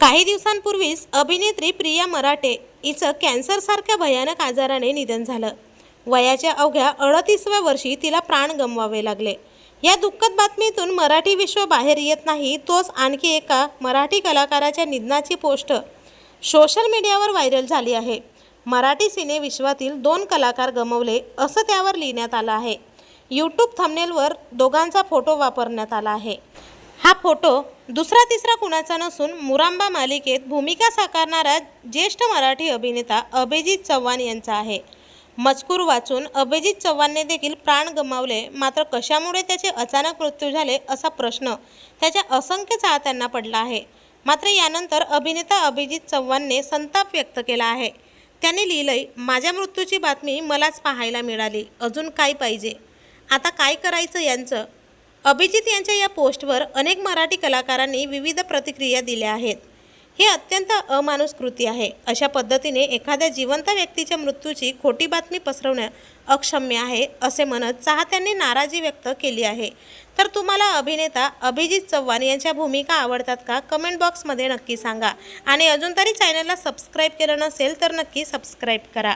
काही दिवसांपूर्वीच अभिनेत्री प्रिया मराठे हिचं कॅन्सरसारख्या भयानक आजाराने निधन झालं। वयाच्या अवघ्या 38व्या वर्षी तिला प्राण गमवावे लागले। या दुःखद बातमीतून मराठी विश्व बाहेर येत नाही, तोच आणखी एका मराठी कलाकाराच्या निधनाची पोस्ट सोशल मीडियावर व्हायरल झाली आहे। मराठी सिने विश्वातील 2 कलाकार गमवले असं त्यावर लिहिण्यात आलं आहे। यूट्यूब थंबनेलवर दोघांचा फोटो वापरण्यात आला आहे। हा फोटो दुसरा तिसरा कुणाचा नसून मुरांबा मालिकेत भूमिका साकारणारा ज्येष्ठ मराठी अभिनेता अभिजीत चव्हाण यांचा आहे। मजकूर वाचून अभिजीत चव्हाणने देखील प्राण गमावले, मात्र कशामुळे त्याचे अचानक मृत्यू झाले असा प्रश्न त्याच्या असंख्य चाहत्यांना पडला आहे। मात्र यानंतर अभिनेता अभिजीत चव्हाणने संताप व्यक्त केला आहे। त्यांनी लिहिलंय, माझ्या मृत्यूची बातमी मलाच पाहायला मिळाली, अजून काय पाहिजे, आता काय करायचं यांचं। अभिजीत यांच्या या पोस्टवर अनेक मराठी कलाकारांनी विविध प्रतिक्रिया दिल्या आहेत। ही अत्यंत अमानुष कृती आहे। अशा पद्धतीने एखाद्या जिवंत व्यक्तीच्या मृत्यूची खोटी बातमी पसरवणं अक्षम्य आहे असे म्हणत चाहत्यांनी नाराजी व्यक्त केली आहे। तर तुम्हाला अभिनेता अभिजीत चव्हाण यांच्या भूमिका आवडतात का? कमेंट बॉक्समध्ये नक्की सांगा। आणि अजून तरी चॅनलला सबस्क्राईब केलं नसेल तर नक्की सबस्क्राईब करा।